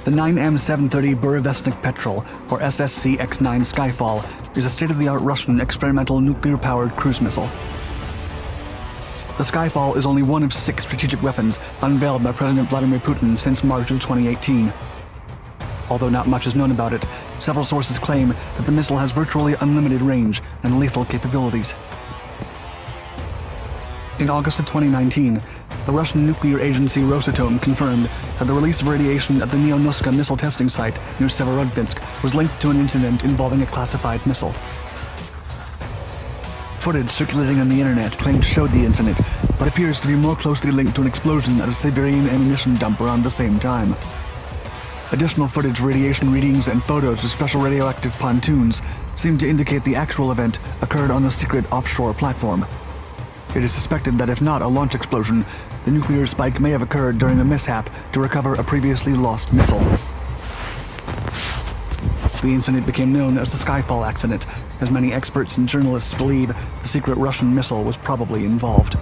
The 9M730 Burevestnik Petrel, or SSC-X9 Skyfall, is a state-of-the-art Russian experimental nuclear-powered cruise missile. The Skyfall is only one of 6 strategic weapons unveiled by President Vladimir Putin since March of 2018. Although not much is known about it, several sources claim that the missile has virtually unlimited range and lethal capabilities. In August of 2019, the Russian nuclear agency Rosatom confirmed that the release of radiation at the Neonoska missile testing site near Severodvinsk was linked to an incident involving a classified missile. Footage circulating on the internet claimed to show the incident, but appears to be more closely linked to an explosion at a Siberian ammunition dump around the same time. Additional footage of radiation readings and photos of special radioactive pontoons seem to indicate the actual event occurred on a secret offshore platform. It is suspected that if not a launch explosion, the nuclear spike may have occurred during a mishap to recover a previously lost missile. The incident became known as the Skyfall accident, as many experts and journalists believe the secret Russian missile was probably involved.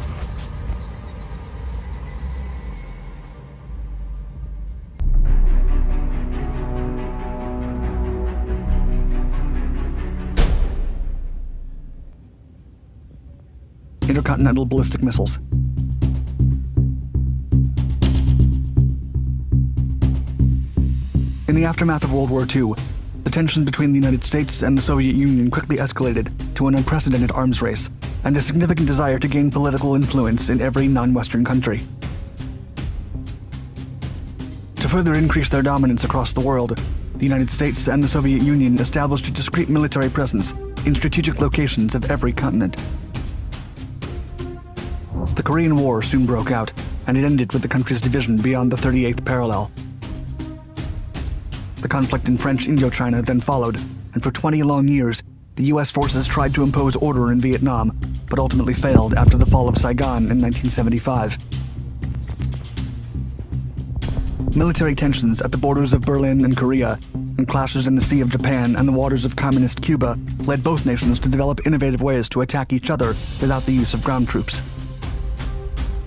Intercontinental ballistic missiles. In the aftermath of World War II, the tension between the United States and the Soviet Union quickly escalated to an unprecedented arms race and a significant desire to gain political influence in every non-Western country. To further increase their dominance across the world, the United States and the Soviet Union established a discrete military presence in strategic locations of every continent. The Korean War soon broke out, and it ended with the country's division beyond the 38th parallel. The conflict in French Indochina then followed, and for 20 long years, the US forces tried to impose order in Vietnam, but ultimately failed after the fall of Saigon in 1975. Military tensions at the borders of Berlin and Korea, and clashes in the Sea of Japan and the waters of communist Cuba led both nations to develop innovative ways to attack each other without the use of ground troops.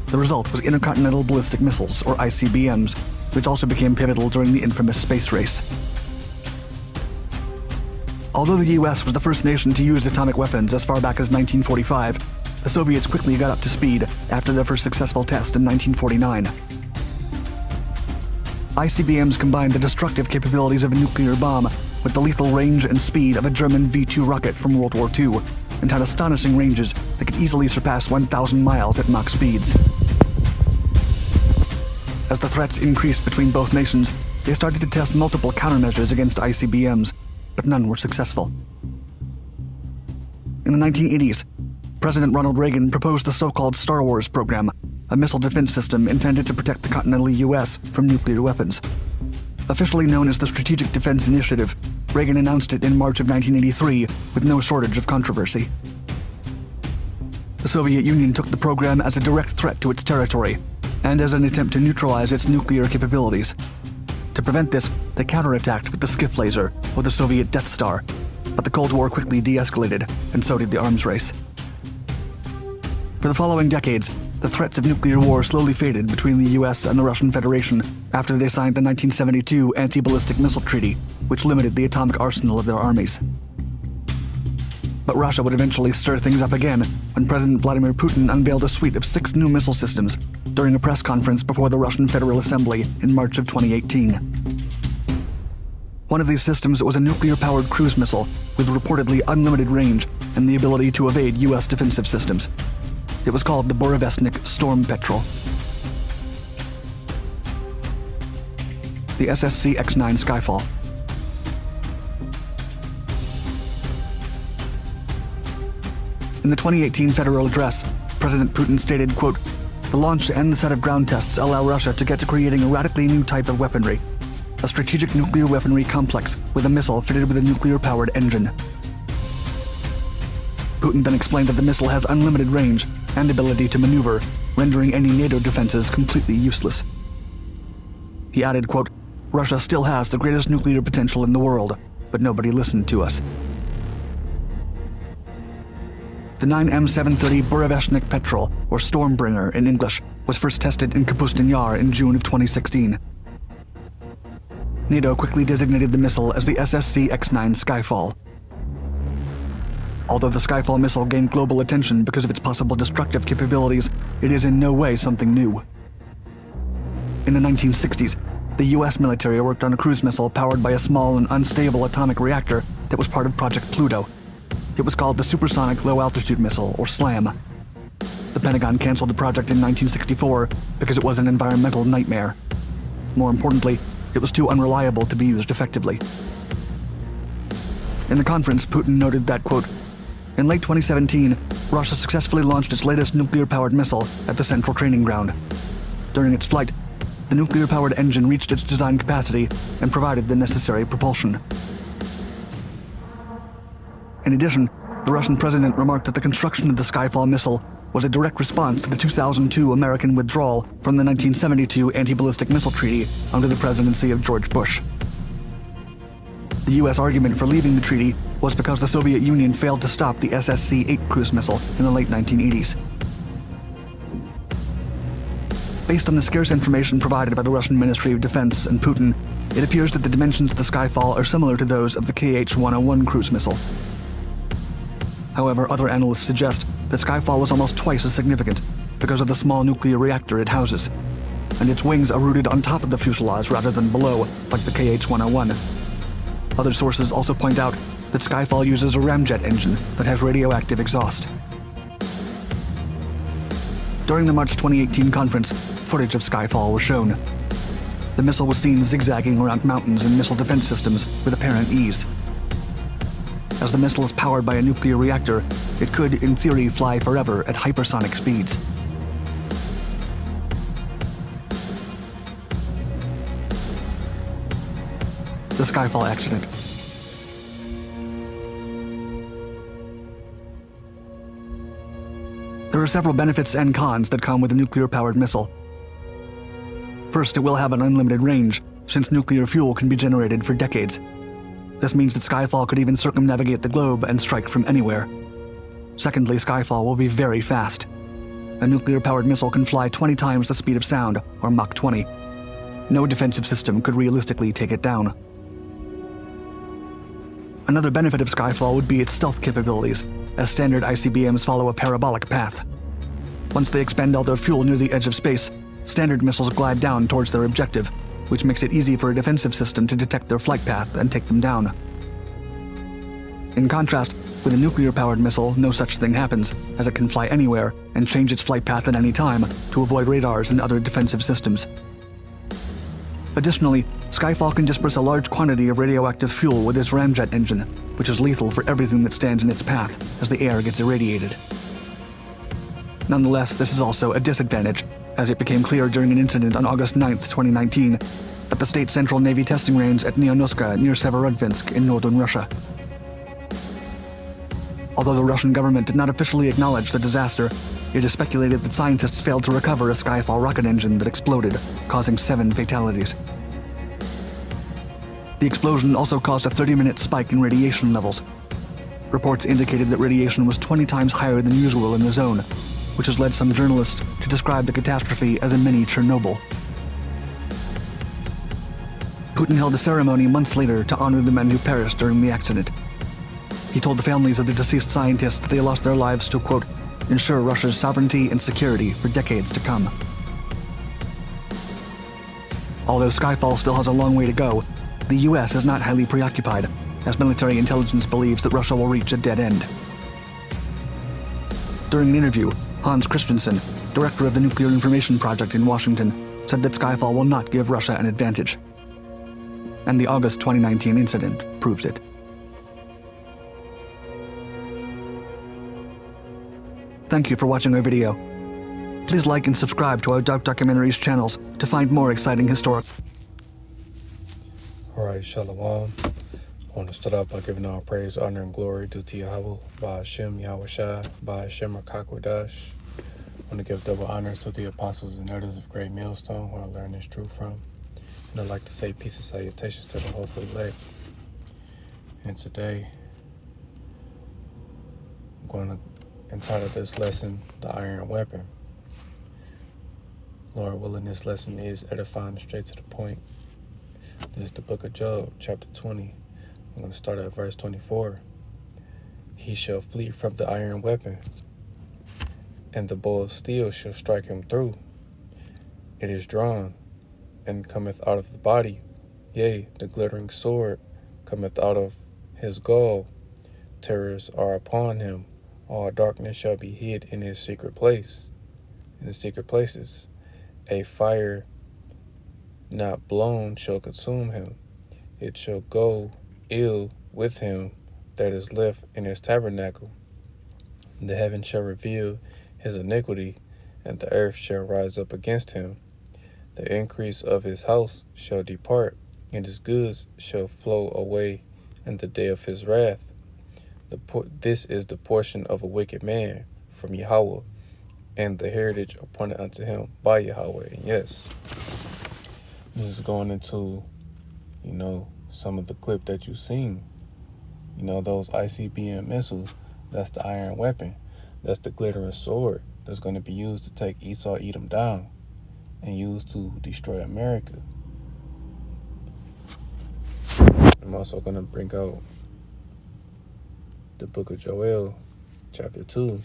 The result was intercontinental ballistic missiles, or ICBMs, which also became pivotal during the infamous space race. Although the US was the first nation to use atomic weapons as far back as 1945, the Soviets quickly got up to speed after their first successful test in 1949. ICBMs combined the destructive capabilities of a nuclear bomb with the lethal range and speed of a German V-2 rocket from World War II, and had astonishing ranges that could easily surpass 1,000 miles at Mach speeds. As the threats increased between both nations, they started to test multiple countermeasures against ICBMs, but none were successful. In the 1980s, President Ronald Reagan proposed the so-called Star Wars program, a missile defense system intended to protect the continental US from nuclear weapons. Officially known as the Strategic Defense Initiative, Reagan announced it in March of 1983 with no shortage of controversy. The Soviet Union took the program as a direct threat to its territory and as an attempt to neutralize its nuclear capabilities. To prevent this, they counterattacked with the Skiff laser, or the Soviet Death Star, but the Cold War quickly de-escalated, and so did the arms race. For the following decades, the threats of nuclear war slowly faded between the US and the Russian Federation after they signed the 1972 Anti-Ballistic Missile Treaty, which limited the atomic arsenal of their armies. But Russia would eventually stir things up again when President Vladimir Putin unveiled a suite of 6 new missile systems during a press conference before the Russian Federal Assembly in March of 2018. One of these systems was a nuclear-powered cruise missile with reportedly unlimited range and the ability to evade US defensive systems. It was called the Burevestnik Storm Petrel. The SSC-X9 Skyfall. In the 2018 federal address, President Putin stated, quote, "The launch and the set of ground tests allow Russia to get to creating a radically new type of weaponry, a strategic nuclear weaponry complex with a missile fitted with a nuclear-powered engine." Putin then explained that the missile has unlimited range and ability to maneuver, rendering any NATO defenses completely useless. He added, quote, "Russia still has the greatest nuclear potential in the world, but nobody listened to us." The 9M730 Burevestnik Petrel, or Stormbringer in English, was first tested in Kapustin Yar in June of 2016. NATO quickly designated the missile as the SSC-X9 Skyfall. Although the Skyfall missile gained global attention because of its possible destructive capabilities, it is in no way something new. In the 1960s, the US military worked on a cruise missile powered by a small and unstable atomic reactor that was part of Project Pluto. It was called the Supersonic Low Altitude Missile, or SLAM. The Pentagon canceled the project in 1964 because it was an environmental nightmare. More importantly, it was too unreliable to be used effectively. In the conference, Putin noted that, quote, "In late 2017, Russia successfully launched its latest nuclear-powered missile at the Central Training Ground. During its flight, the nuclear-powered engine reached its design capacity and provided the necessary propulsion." In addition, the Russian president remarked that the construction of the Skyfall missile was a direct response to the 2002 American withdrawal from the 1972 Anti-Ballistic Missile Treaty under the presidency of George Bush. The U.S. argument for leaving the treaty was because the Soviet Union failed to stop the SSC-8 cruise missile in the late 1980s. Based on the scarce information provided by the Russian Ministry of Defense and Putin, it appears that the dimensions of the Skyfall are similar to those of the Kh-101 cruise missile. However, other analysts suggest that Skyfall is almost twice as significant because of the small nuclear reactor it houses, and its wings are rooted on top of the fuselage rather than below, like the Kh-101. Other sources also point out that Skyfall uses a ramjet engine that has radioactive exhaust. During the March 2018 conference, footage of Skyfall was shown. The missile was seen zigzagging around mountains and missile defense systems with apparent ease. As the missile is powered by a nuclear reactor, it could, in theory, fly forever at hypersonic speeds. The Skyfall accident. There are several benefits and cons that come with a nuclear-powered missile. First, it will have an unlimited range, since nuclear fuel can be generated for decades. This means that Skyfall could even circumnavigate the globe and strike from anywhere. Secondly, Skyfall will be very fast. A nuclear-powered missile can fly 20 times the speed of sound, or Mach 20. No defensive system could realistically take it down. Another benefit of Skyfall would be its stealth capabilities, as standard ICBMs follow a parabolic path. Once they expend all their fuel near the edge of space, standard missiles glide down towards their objective, which makes it easy for a defensive system to detect their flight path and take them down. In contrast, with a nuclear-powered missile, no such thing happens, as it can fly anywhere and change its flight path at any time to avoid radars and other defensive systems. Additionally, Skyfall can disperse a large quantity of radioactive fuel with its ramjet engine, which is lethal for everything that stands in its path as the air gets irradiated. Nonetheless, this is also a disadvantage, as it became clear during an incident on August 9, 2019, at the State Central Navy testing range at Neonoska near Severodvinsk in northern Russia. Although the Russian government did not officially acknowledge the disaster, it is speculated that scientists failed to recover a Skyfall rocket engine that exploded, causing 7 fatalities. The explosion also caused a 30-minute spike in radiation levels. Reports indicated that radiation was 20 times higher than usual in the zone, which has led some journalists to describe the catastrophe as a mini Chernobyl. Putin held a ceremony months later to honor the men who perished during the accident. He told the families of the deceased scientists that they lost their lives to, quote, "ensure Russia's sovereignty and security for decades to come." Although Skyfall still has a long way to go, the US is not highly preoccupied, as military intelligence believes that Russia will reach a dead end. During an interview, Hans Christensen, director of the Nuclear Information Project in Washington, said that Skyfall will not give Russia an advantage. And the August 2019 incident proves it. Thank you for watching our video. Please like and subscribe to our Dark Documentaries channels to find more exciting historical. Alright, Shalom. I want to start off by giving all praise, honor, and glory due to Yahweh, by Hashem, Yahweh Shai, by Hashem, Rakakwadash. I want to give double honors to the apostles and elders of Great Millstone, who I learned this truth from. And I'd like to say peace and salutations to the hopeful elect. And today, I'm going to entitle this lesson, The Iron Weapon. Lord willing, this lesson is edifying and straight to the point. This is the book of Job, chapter 20. I'm going to start at verse 24. He shall flee from the iron weapon, and the bow of steel shall strike him through. It is drawn, and cometh out of the body. Yea, the glittering sword cometh out of his gall. Terrors are upon him. All darkness shall be hid in his secret place, in his secret places. A fire not blown shall consume him. It shall go ill with him that is left in his tabernacle. The heaven shall reveal his iniquity, and the earth shall rise up against him. The increase of his house shall depart, and his goods shall flow away in the day of his wrath. This is the portion of a wicked man from Yahweh, and the heritage appointed unto him by Yahweh. And yes, this is going into, some of the clip that you've seen. Those ICBM missiles, that's the iron weapon. That's the glittering sword that's going to be used to take Esau, Edom down, and used to destroy America. I'm also going to bring out the book of Joel, chapter 2.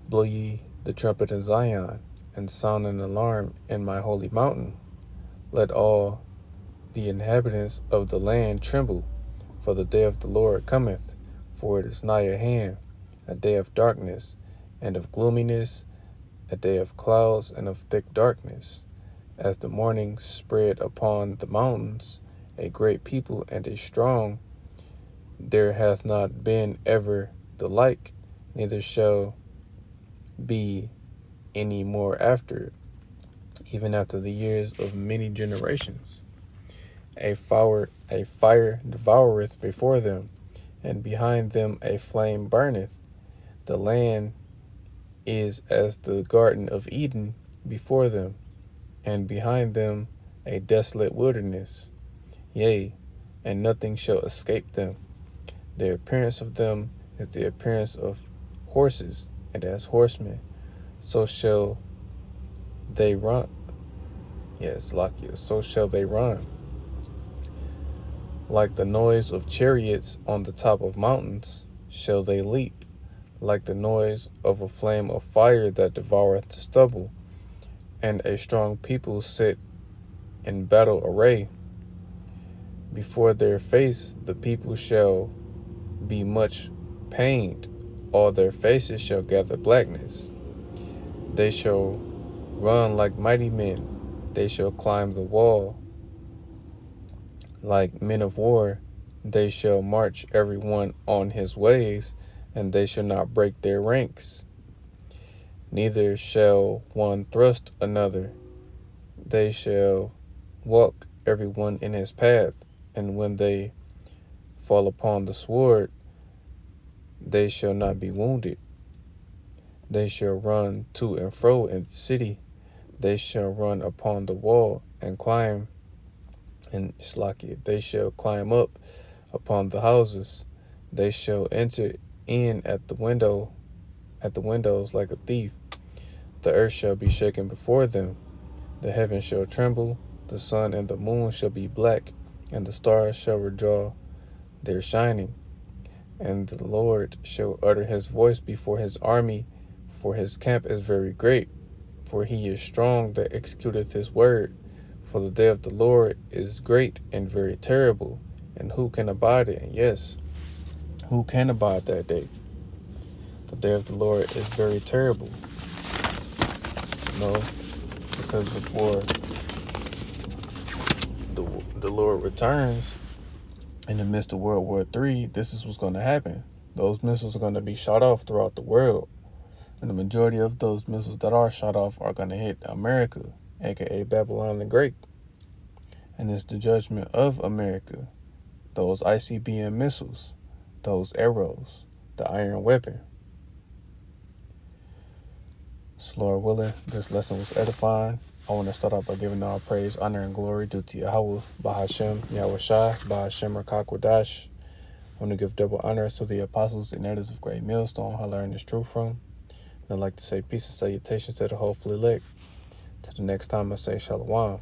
Blow ye the trumpet in Zion, and sound an alarm in my holy mountain. Let all the inhabitants of the land tremble, for the day of the Lord cometh, for it is nigh at hand, a day of darkness and of gloominess, a day of clouds and of thick darkness. As the morning spread upon the mountains, a great people and a strong, there hath not been ever the like, neither shall be any more after it, even after the years of many generations. A fire devoureth before them, and behind them a flame burneth. The land is as the garden of Eden before them, and behind them a desolate wilderness. Yea, and nothing shall escape them. The appearance of them is the appearance of horses, and as horsemen, so shall they run. Yes, Lakia, so shall they run. Like the noise of chariots on the top of mountains, shall they leap. Like the noise of a flame of fire that devoureth the stubble, and a strong people sit in battle array. Before their face the people shall be much pained, all their faces shall gather blackness. They shall run like mighty men, they shall climb the wall like men of war. They shall march every one on his ways, and they shall not break their ranks. Neither shall one thrust another. They shall walk every one in his path, and when they fall upon the sword, they shall not be wounded. They shall run to and fro in the city. They shall run upon the wall and climb, and Slakia, they shall climb up upon the houses. They shall enter in at the windows like a thief. The earth shall be shaken before them. The heaven shall tremble. The sun and the moon shall be black, and the stars shall withdraw their shining. And the Lord shall utter his voice before his army, for his camp is very great. For he is strong that executeth his word. For the day of the Lord is great and very terrible, and who can abide it? And yes, who can abide that day? The day of the Lord is very terrible. Because before the Lord returns in the midst of World War III, this is what's going to happen. Those missiles are going to be shot off throughout the world. And the majority of those missiles that are shot off are going to hit America, aka Babylon the Great. And it's the judgment of America. Those ICBM missiles, those arrows, the iron weapon. So Lord willing, this lesson was edifying. I want to start off by giving all praise, honor, and glory due to Yahweh, Bahashem, Yahweh Shai, Bahashem Rakakwadash. I want to give double honors to the apostles and elders of Great Millstone, who I learned this truth from. And I'd like to say peace and salutations to the hopefully elect. Till the next time I say Shalom.